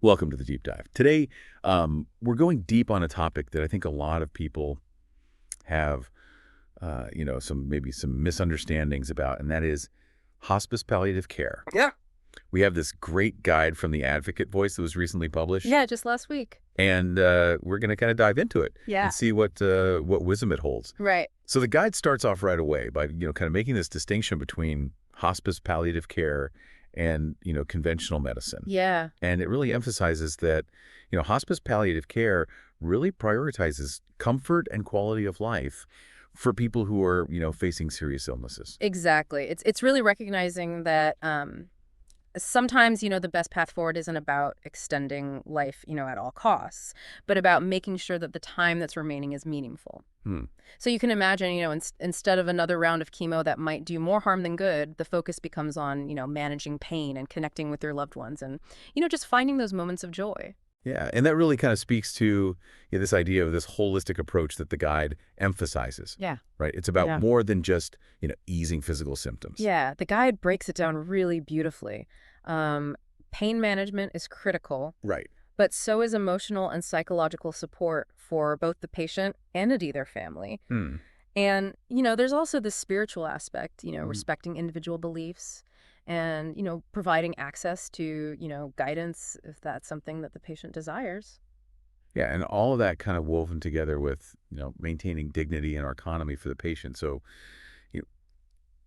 Welcome to the Deep Dive. Today, we're going deep on a topic that I think a lot of people have, maybe some misunderstandings about, and that is hospice palliative care. Yeah. We have this great guide from the Advocate Voice that was recently published. Yeah, just last week. And we're going to kind of dive into it and see what wisdom it holds. Right. So the guide starts off right away by, kind of making this distinction between hospice palliative care and, conventional medicine. Yeah. And it really emphasizes that, hospice palliative care really prioritizes comfort and quality of life for people who are, facing serious illnesses. Exactly. It's really recognizing that sometimes, the best path forward isn't about extending life, at all costs, but about making sure that the time that's remaining is meaningful. So you can imagine, instead of another round of chemo that might do more harm than good, the focus becomes on, managing pain and connecting with your loved ones and, just finding those moments of joy. Yeah, and that really kind of speaks to this idea of this holistic approach that the guide emphasizes. Yeah. Right? It's about more than just, easing physical symptoms. Yeah, the guide breaks it down really beautifully. Pain management is critical. Right. But so is emotional and psychological support for both the patient and indeed their family. And, there's also the spiritual aspect, respecting individual beliefs and, providing access to, guidance if that's something that the patient desires. Yeah, and all of that kind of woven together with, maintaining dignity and autonomy for the patient. So,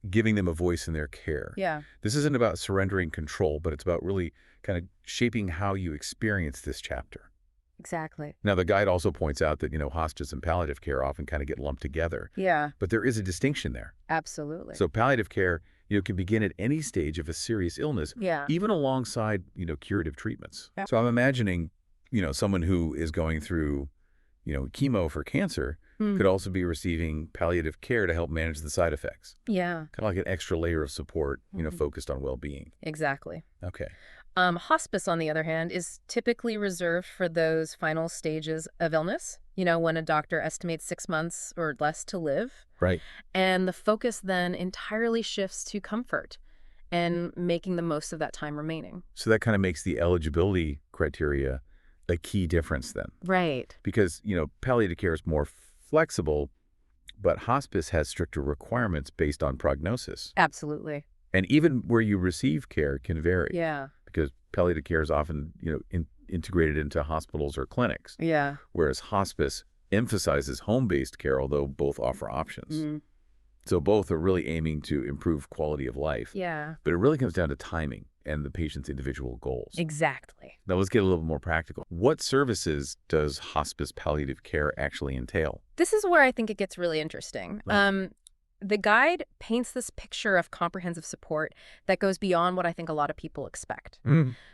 giving them a voice in their care. Yeah. This isn't about surrendering control, but it's about really kind of shaping how you experience this chapter. Exactly. Now, the guide also points out that, hospice and palliative care often kind of get lumped together. Yeah. But there is a distinction there. Absolutely. So palliative care, can begin at any stage of a serious illness, Yeah. even alongside, curative treatments. Yeah. So I'm imagining, someone who is going through, chemo for cancer could also be receiving palliative care to help manage the side effects. Yeah. Kind of like an extra layer of support, focused on well-being. Exactly. Okay. Hospice, on the other hand, is typically reserved for those final stages of illness, when a doctor estimates 6 months or less to live. Right. And the focus then entirely shifts to comfort and making the most of that time remaining. So that kind of makes the eligibility criteria a key difference then. Right. Because, palliative care is more flexible, but hospice has stricter requirements based on prognosis. Absolutely. And even where you receive care can vary. Yeah. Because palliative care is often, integrated into hospitals or clinics. Yeah. Whereas hospice emphasizes home-based care, although both offer options. Mm-hmm. So both are really aiming to improve quality of life. Yeah. But it really comes down to timing and the patient's individual goals. Exactly. Now let's get a little more practical. What services does hospice palliative care actually entail? This is where I think it gets really interesting. Right. The guide paints this picture of comprehensive support that goes beyond what I think a lot of people expect.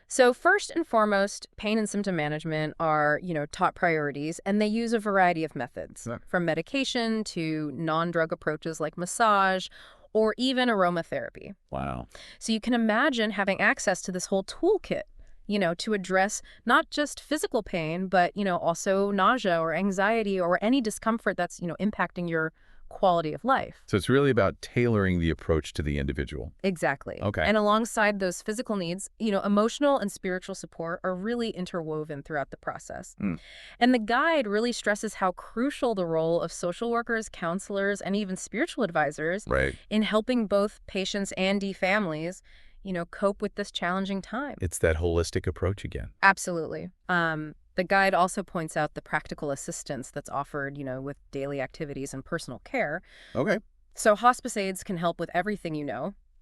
So first and foremost, pain and symptom management are, top priorities, and they use a variety of methods, from medication to non-drug approaches like massage or even aromatherapy. Wow. So you can imagine having access to this whole toolkit, to address not just physical pain, but, also nausea or anxiety or any discomfort that's, impacting your quality of life. So it's really about tailoring the approach to the individual. Exactly. Okay. And alongside those physical needs, emotional and spiritual support are really interwoven throughout the process. And the guide really stresses how crucial the role of social workers, counselors, and even spiritual advisors in helping both patients and families, cope with this challenging time. It's that holistic approach again. Absolutely. The guide also points out the practical assistance that's offered, with daily activities and personal care. Okay. So hospice aides can help with everything,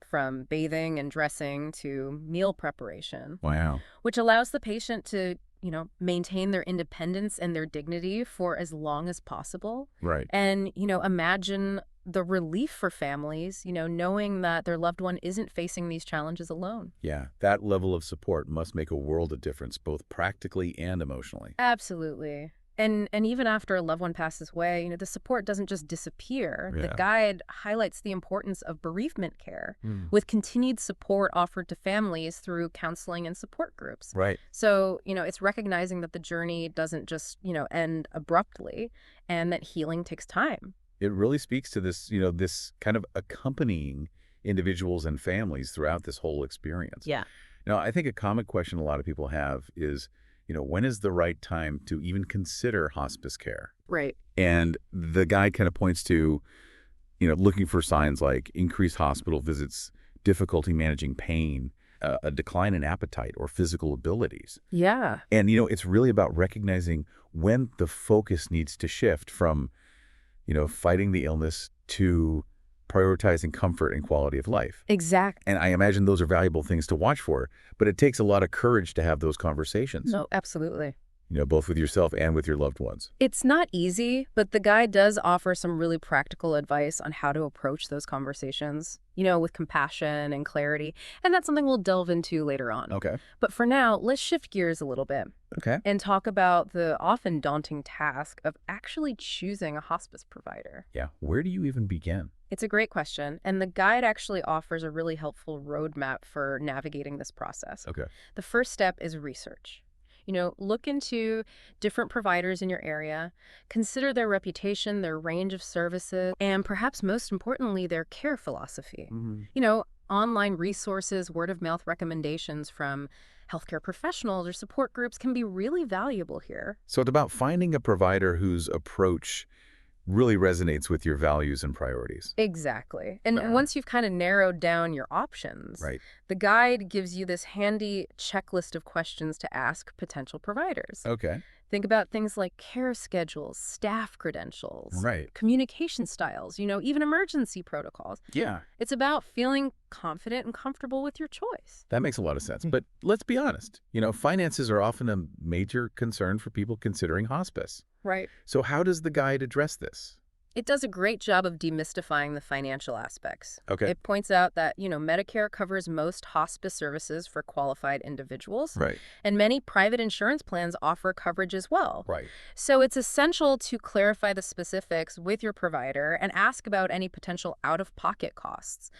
from bathing and dressing to meal preparation. Wow. Which allows the patient to, maintain their independence and their dignity for as long as possible. Right. And, imagine the relief for families, knowing that their loved one isn't facing these challenges alone. Yeah, that level of support must make a world of difference, both practically and emotionally. Absolutely. And even after a loved one passes away, the support doesn't just disappear. Yeah. The guide highlights the importance of bereavement care with continued support offered to families through counseling and support groups. Right. So, it's recognizing that the journey doesn't just, end abruptly and that healing takes time. It really speaks to this, this kind of accompanying individuals and families throughout this whole experience. Yeah. Now, I think a common question a lot of people have is, when is the right time to even consider hospice care? Right. And the guide kind of points to, looking for signs like increased hospital visits, difficulty managing pain, a decline in appetite or physical abilities. Yeah. And, it's really about recognizing when the focus needs to shift from, fighting the illness to prioritizing comfort and quality of life. Exactly. And I imagine those are valuable things to watch for, but it takes a lot of courage to have those conversations, No, absolutely. both with yourself and with your loved ones. It's not easy, but the guide does offer some really practical advice on how to approach those conversations, with compassion and clarity. And that's something we'll delve into later on. Okay. But for now, let's shift gears a little bit Okay. and talk about the often daunting task of actually choosing a hospice provider. Yeah. Where do you even begin? It's a great question, and the guide actually offers a really helpful roadmap for navigating this process. Okay. The first step is research. Look into different providers in your area, consider their reputation, their range of services, and perhaps most importantly, their care philosophy. Online resources, word of mouth recommendations from healthcare professionals or support groups can be really valuable here. So it's about finding a provider whose approach really resonates with your values and priorities. Exactly. And Right. once you've kind of narrowed down your options, Right. the guide gives you this handy checklist of questions to ask potential providers. Okay. Think about things like care schedules, staff credentials, Right. communication styles, even emergency protocols. Yeah. It's about feeling confident and comfortable with your choice. That makes a lot of sense. But let's be honest. Finances are often a major concern for people considering hospice. Right. So how does the guide address this? It does a great job of demystifying the financial aspects. Okay. It points out that, Medicare covers most hospice services for qualified individuals, Right. and many private insurance plans offer coverage as well. Right. So it's essential to clarify the specifics with your provider and ask about any potential out-of-pocket costs.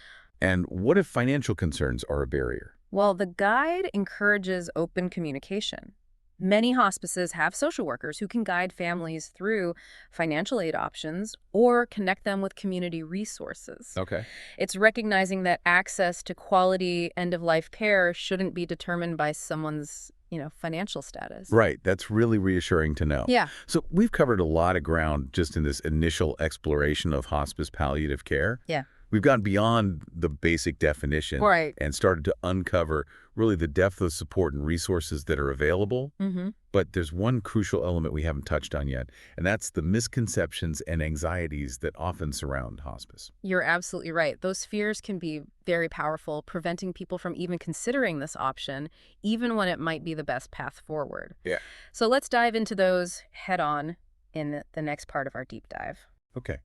And what if financial concerns are a barrier? Well, the guide encourages open communication. Many hospices have social workers who can guide families through financial aid options or connect them with community resources. Okay. It's recognizing that access to quality end-of-life care shouldn't be determined by someone's, financial status. Right. That's really reassuring to know. Yeah. So we've covered a lot of ground just in this initial exploration of hospice palliative care. Yeah. We've gone beyond the basic definition Right. and started to uncover really the depth of support and resources that are available. Mm-hmm. But there's one crucial element we haven't touched on yet, and that's the misconceptions and anxieties that often surround hospice. You're absolutely right. Those fears can be very powerful, preventing people from even considering this option, even when it might be the best path forward. Yeah. So let's dive into those head on in the next part of our deep dive. Okay.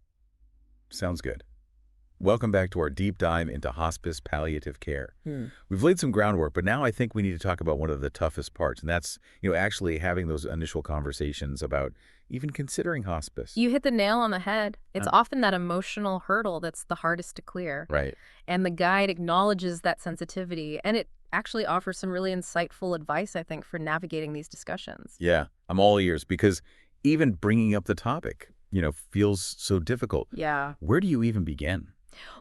Sounds good. Welcome back to our deep dive into hospice palliative care. We've laid some groundwork, but now I think we need to talk about one of the toughest parts, and that's, actually having those initial conversations about even considering hospice. You hit the nail on the head. It's often that emotional hurdle that's the hardest to clear. Right. And the guide acknowledges that sensitivity, and it actually offers some really insightful advice, I think, for navigating these discussions. Yeah, I'm all ears because even bringing up the topic, feels so difficult. Yeah. Where do you even begin?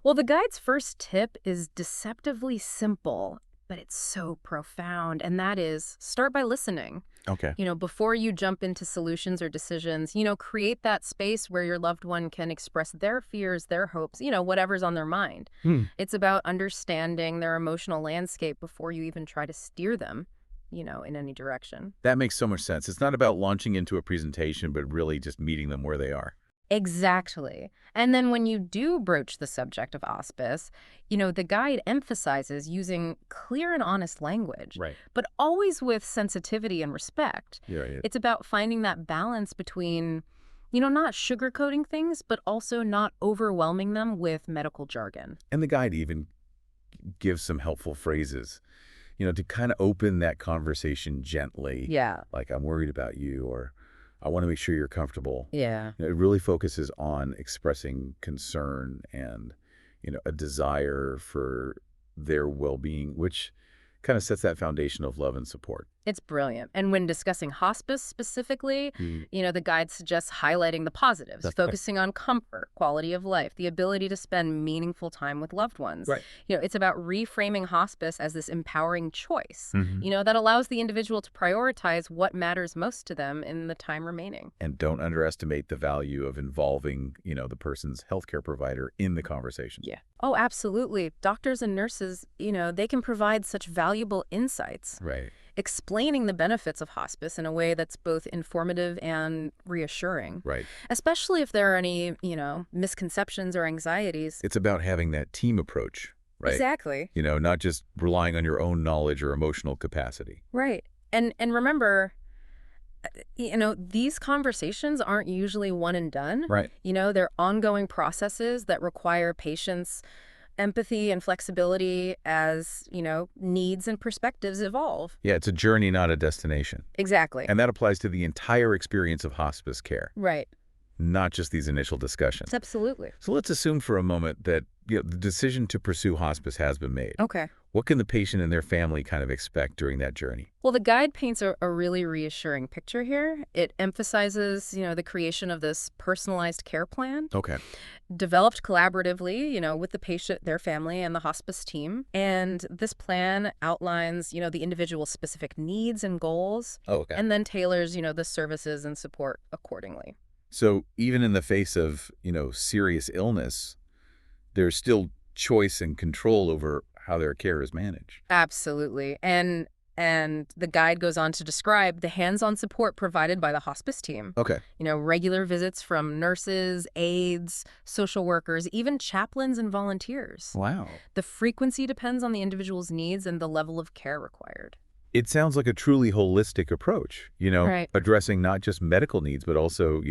Well, the guide's first tip is deceptively simple, but it's so profound, and that is start by listening. Okay. Before you jump into solutions or decisions, create that space where your loved one can express their fears, their hopes, whatever's on their mind. It's about understanding their emotional landscape before you even try to steer them, in any direction. That makes so much sense. It's not about launching into a presentation, but really just meeting them where they are. Exactly. And then when you do broach the subject of hospice, the guide emphasizes using clear and honest language, Right. but always with sensitivity and respect. Yeah, yeah. It's about finding that balance between, not sugarcoating things, but also not overwhelming them with medical jargon. And the guide even gives some helpful phrases, to kind of open that conversation gently. Yeah. Like, I'm worried about you, or I want to make sure you're comfortable. Yeah. It really focuses on expressing concern and, a desire for their well-being, which kind of sets that foundation of love and support. It's brilliant. And when discussing hospice specifically, Mm. the guide suggests highlighting the positives, That's right. focusing on comfort, quality of life, the ability to spend meaningful time with loved ones. Right. It's about reframing hospice as this empowering choice, Hmm. that allows the individual to prioritize what matters most to them in the time remaining. And don't underestimate the value of involving, the person's healthcare provider in the conversation. Yeah. Oh, absolutely. Doctors and nurses, they can provide such valuable insights, Right. explaining the benefits of hospice in a way that's both informative and reassuring, Right. especially if there are any, misconceptions or anxieties. It's about having that team approach, right? Exactly. Not just relying on your own knowledge or emotional capacity. Right. And remember, these conversations aren't usually one and done. Right. They're ongoing processes that require patience, empathy, and flexibility as, needs and perspectives evolve. Yeah, it's a journey, not a destination. Exactly. And that applies to the entire experience of hospice care, Right. not just these initial discussions. Absolutely. So let's assume for a moment that the decision to pursue hospice has been made. Okay. What can the patient and their family kind of expect during that journey? Well, the guide paints a really reassuring picture here. It emphasizes, the creation of this personalized care plan, Okay. developed collaboratively, with the patient, their family, and the hospice team. And this plan outlines, the individual's specific needs and goals, Oh, okay. and then tailors, the services and support accordingly. So even in the face of, serious illness, there's still choice and control over how their care is managed. Absolutely. And the guide goes on to describe the hands-on support provided by the hospice team. Okay. Regular visits from nurses, aides, social workers, even chaplains and volunteers. Wow. The frequency depends on the individual's needs and the level of care required. It sounds like a truly holistic approach, Right. addressing not just medical needs, but also,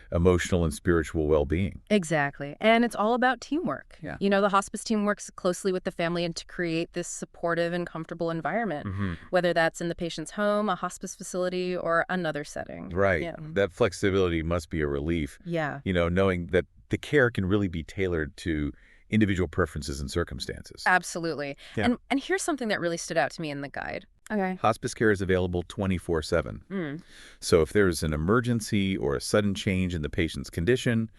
emotional and spiritual well-being. Exactly. And it's all about teamwork. Yeah. The hospice team works closely with the family and to create this supportive and comfortable environment, Mm-hmm. whether that's in the patient's home, a hospice facility, or another setting. Right. Yeah. That flexibility must be a relief, Yeah. knowing that the care can really be tailored to individual preferences and circumstances. Absolutely. Yeah. And here's something that really stood out to me in the guide. Okay. Hospice care is available 24/7. Mm. So if there's an emergency or a sudden change in the patient's condition,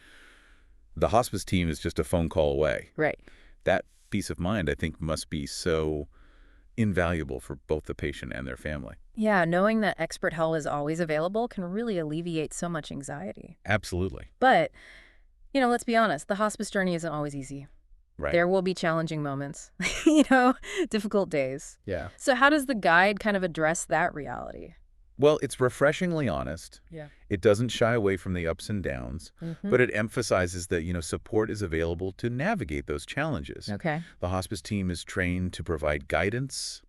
the hospice team is just a phone call away. Right. That peace of mind, I think, must be so invaluable for both the patient and their family. Yeah, knowing that expert help is always available can really alleviate so much anxiety. Absolutely. But, let's be honest, the hospice journey isn't always easy. Right. There will be challenging moments, difficult days. Yeah. So how does the guide kind of address that reality? Well, it's refreshingly honest. Yeah. It doesn't shy away from the ups and downs, Mm-hmm. but it emphasizes that, support is available to navigate those challenges. Okay. The hospice team is trained to provide guidance,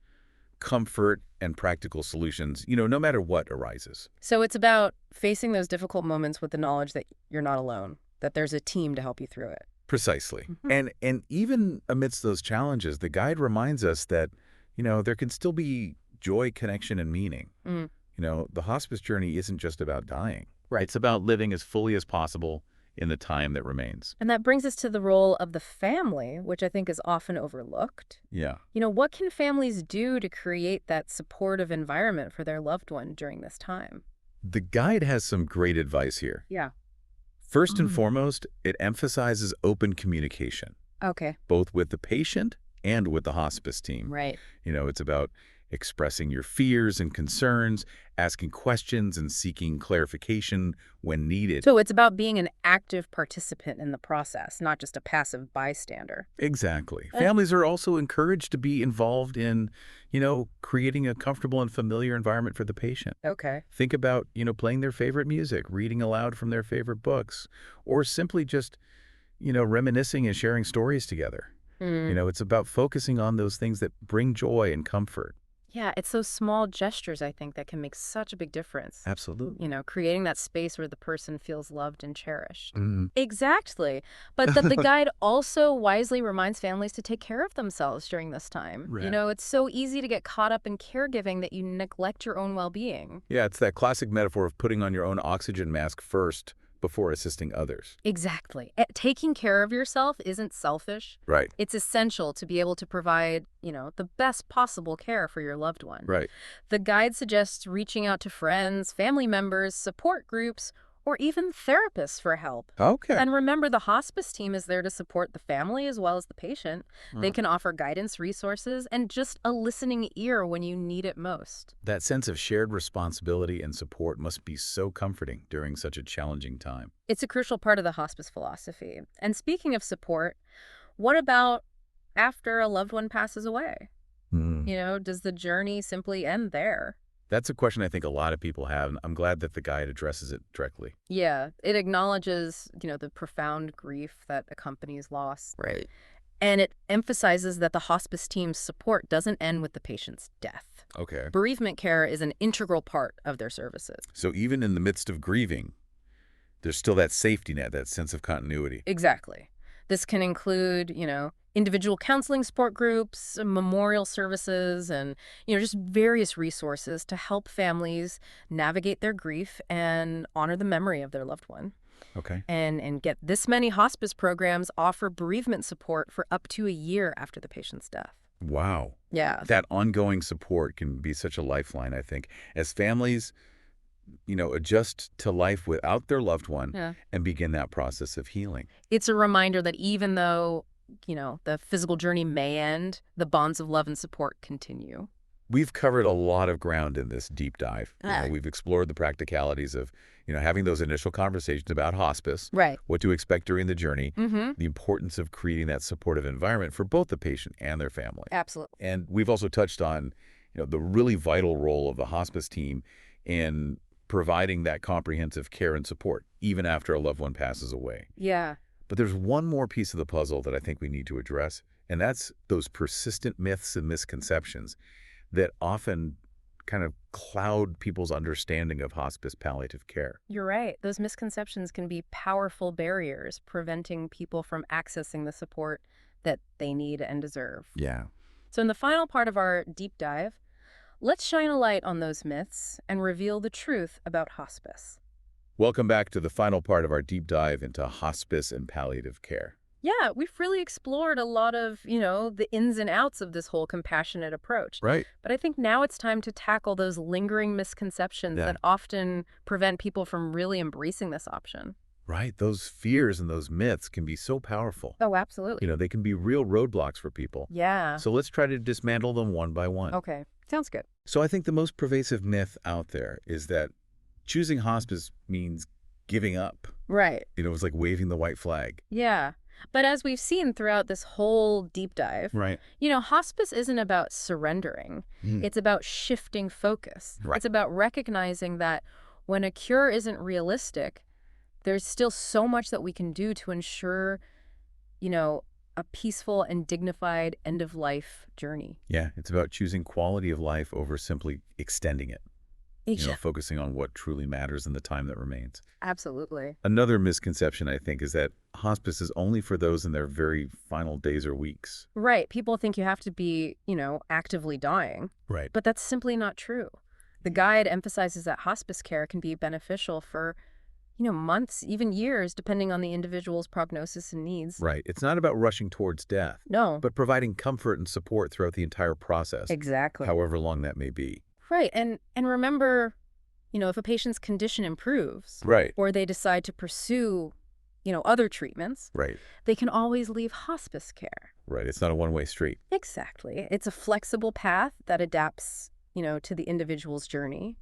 comfort, and practical solutions, no matter what arises. So it's about facing those difficult moments with the knowledge that you're not alone, that there's a team to help you through it. Precisely. Mhm. And even amidst those challenges, the guide reminds us that, there can still be joy, connection, and meaning. Mm. The hospice journey isn't just about dying. Right. It's about living as fully as possible in the time that remains. And that brings us to the role of the family, which I think is often overlooked. Yeah. What can families do to create that supportive environment for their loved one during this time? The guide has some great advice here. Yeah. First and Mhm. foremost, it emphasizes open communication, Okay. both with the patient and with the hospice team. Right. It's about expressing your fears and concerns, asking questions, and seeking clarification when needed. So it's about being an active participant in the process, not just a passive bystander. Exactly. Families are also encouraged to be involved in, creating a comfortable and familiar environment for the patient. Okay. Think about, playing their favorite music, reading aloud from their favorite books, or simply just, reminiscing and sharing stories together. It's about focusing on those things that bring joy and comfort. Yeah, it's those small gestures, I think, that can make such a big difference. Absolutely. Creating that space where the person feels loved and cherished. Mhm. Exactly. But that the guide also wisely reminds families to take care of themselves during this time. Right. It's so easy to get caught up in caregiving that you neglect your own well-being. Yeah, it's that classic metaphor of putting on your own oxygen mask first before assisting others. Exactly. Taking care of yourself isn't selfish. Right. It's essential to be able to provide, the best possible care for your loved one. Right. The guide suggests reaching out to friends, family members, support groups, or even therapists for help. Okay. And remember, the hospice team is there to support the family as well as the patient. They can offer guidance, resources, and just a listening ear when you need it most. That sense of shared responsibility and support must be so comforting during such a challenging time. It's a crucial part of the hospice philosophy. And speaking of support, what about after a loved one passes away? Hmm. Does the journey simply end there? That's a question I think a lot of people have, and I'm glad that the guide addresses it directly. Yeah, it acknowledges, the profound grief that accompanies loss. Right. And it emphasizes that the hospice team's support doesn't end with the patient's death. Okay. Bereavement care is an integral part of their services. So even in the midst of grieving, there's still that safety net, that sense of continuity. Exactly. This can include, individual counseling support groups, memorial services, and, just various resources to help families navigate their grief and honor the memory of their loved one. Okay. And get this many hospice programs offer bereavement support for up to a year after the patient's death. Wow. Yeah. That ongoing support can be such a lifeline, I think, as families, adjust to life without their loved one Yeah. and begin that process of healing. It's a reminder that even though, the physical journey may end, the bonds of love and support continue. We've covered a lot of ground in this deep dive. Ah. We've explored the practicalities of, having those initial conversations about hospice, Right. what to expect during the journey, Mm-hmm. the importance of creating that supportive environment for both the patient and their family. Absolutely. And we've also touched on, the really vital role of the hospice team in providing that comprehensive care and support, even after a loved one passes away. Yeah. But there's one more piece of the puzzle that I think we need to address, and that's those persistent myths and misconceptions that often kind of cloud people's understanding of hospice palliative care. You're right. Those misconceptions can be powerful barriers preventing people from accessing the support that they need and deserve. Yeah. So in the final part of our deep dive, let's shine a light on those myths and reveal the truth about hospice. Welcome back to the final part of our deep dive into hospice and palliative care. Yeah, we've really explored a lot of, the ins and outs of this whole compassionate approach. Right. But I think now it's time to tackle those lingering misconceptions Yeah. that often prevent people from really embracing this option. Right. Those fears and those myths can be so powerful. Oh, absolutely. They can be real roadblocks for people. Yeah. So let's try to dismantle them one by one. Okay. Sounds good. So I think the most pervasive myth out there is that choosing hospice means giving up. Right. It's like waving the white flag. Yeah. But as we've seen throughout this whole deep dive, Right. hospice isn't about surrendering. It's about shifting focus. Right. It's about recognizing that when a cure isn't realistic, there's still so much that we can do to ensure, a peaceful and dignified end-of-life journey. Yeah. It's about choosing quality of life over simply extending it. Focusing on what truly matters in the time that remains. Absolutely. Another misconception, I think, is that hospice is only for those in their very final days or weeks. Right. People think you have to be, actively dying, Right. but that's simply not true. The guide emphasizes that hospice care can be beneficial for, months, even years, depending on the individual's prognosis and needs. Right. It's not about rushing towards death, No. but providing comfort and support throughout the entire process, Exactly. however long that may be. Right. And remember, if a patient's condition improves Right. or they decide to pursue, other treatments, Right. they can always leave hospice care. Right. It's not a one-way street. Exactly. It's a flexible path that adapts, to the individual's journey.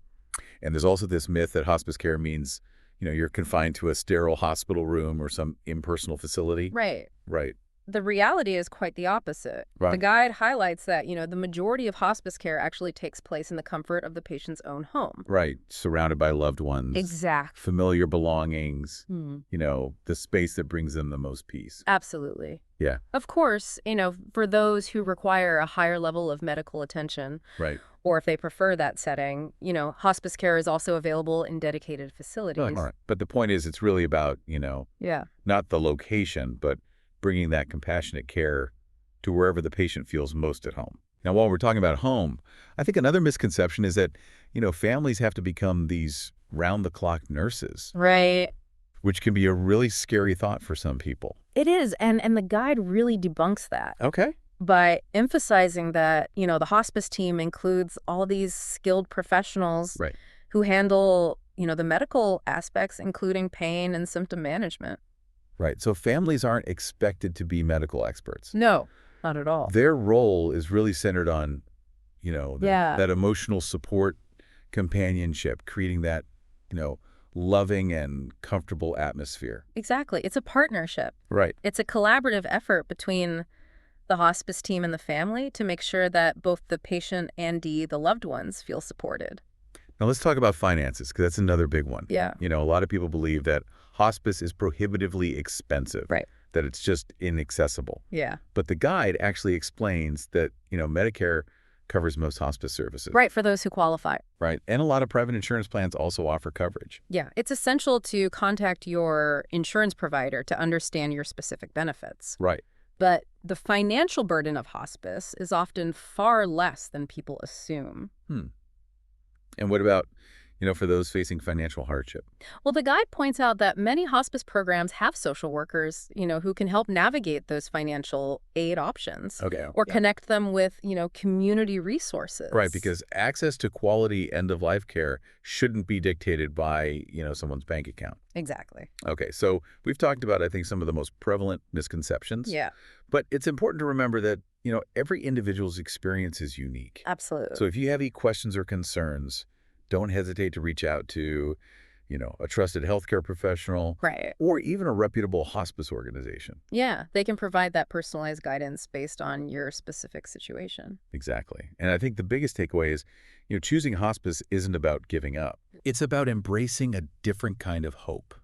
And there's also this myth that hospice care means, you're confined to a sterile hospital room or some impersonal facility. Right. Right. The reality is quite the opposite. Right. The guide highlights that, the majority of hospice care actually takes place in the comfort of the patient's own home. Right. Surrounded by loved ones. Exactly. Familiar belongings. Hmm. The space that brings them the most peace. Absolutely. Yeah. Of course, for those who require a higher level of medical attention, Right. or if they prefer that setting, hospice care is also available in dedicated facilities. All right. But the point is, it's really about, Yeah. not the location, but bringing that compassionate care to wherever the patient feels most at home. Now, while we're talking about home, I think another misconception is that, families have to become these round-the-clock nurses. Right. which can be a really scary thought for some people. It is, and the guide really debunks that Okay. by emphasizing that, the hospice team includes all these skilled professionals Right. who handle, the medical aspects, including pain and symptom management. Right. So families aren't expected to be medical experts. No, not at all. Their role is really centered on, Yeah, that emotional support, companionship, creating that, loving and comfortable atmosphere. exactly. It's a partnership. Right. It's a collaborative effort between the hospice team and the family to make sure that both the patient and the loved ones feel supported. Now let's talk about finances, because that's another big one. Yeah. A lot of people believe that hospice is prohibitively expensive, Right. that it's just inaccessible. Yeah. But the guide actually explains that, Medicare covers most hospice services. Right, for those who qualify. Right. And a lot of private insurance plans also offer coverage. Yeah, it's essential to contact your insurance provider to understand your specific benefits. Right. But the financial burden of hospice is often far less than people assume. And what about, for those facing financial hardship? Well, the guide points out that many hospice programs have social workers, who can help navigate those financial aid options Okay. or Yeah. connect them with, community resources. Right, because access to quality end-of-life care shouldn't be dictated by, someone's bank account. Exactly. Okay, so we've talked about, I think, some of the most prevalent misconceptions. Yeah, But it's important to remember that, every individual's experience is unique. absolutely. So if you have any questions or concerns, don't hesitate to reach out to, a trusted healthcare professional Right. or even a reputable hospice organization. Yeah, they can provide that personalized guidance based on your specific situation. Exactly. And I think the biggest takeaway is, choosing hospice isn't about giving up. It's about embracing a different kind of hope.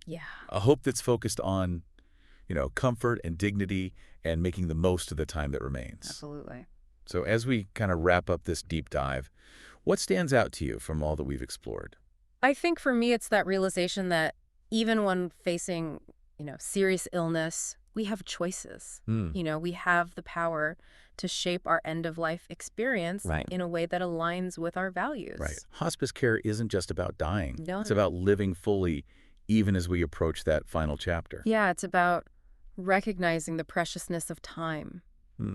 Yeah. A hope that's focused on, comfort and dignity and making the most of the time that remains. Absolutely. So as we kind of wrap up this deep dive, what stands out to you from all that we've explored? I think for me, it's that realization that even when facing, serious illness, we have choices. We have the power to shape our end-of-life experience Right. in a way that aligns with our values. Right. Hospice care isn't just about dying. No. It's about living fully, even as we approach that final chapter. Yeah, it's about recognizing the preciousness of time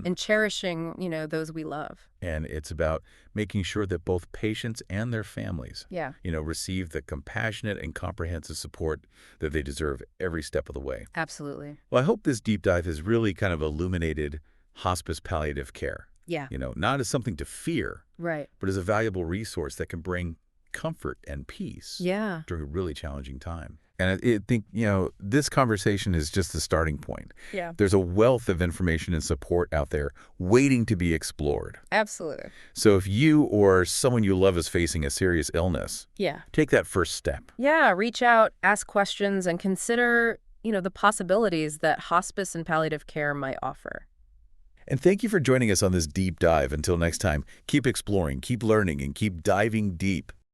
and cherishing, those we love. And it's about making sure that both patients and their families, Yeah, receive the compassionate and comprehensive support that they deserve every step of the way. absolutely. Well, I hope this deep dive has really kind of illuminated hospice palliative care, Yeah, not as something to fear, right. but as a valuable resource that can bring comfort and peace Yeah, during a really challenging time. And I think, this conversation is just the starting point. yeah, There's a wealth of information and support out there waiting to be explored. absolutely. So if you or someone you love is facing a serious illness, Yeah. take that first step. Yeah, reach out, ask questions, and consider, the possibilities that hospice and palliative care might offer. And thank you for joining us on this deep dive. Until next time, keep exploring, keep learning, and keep diving deep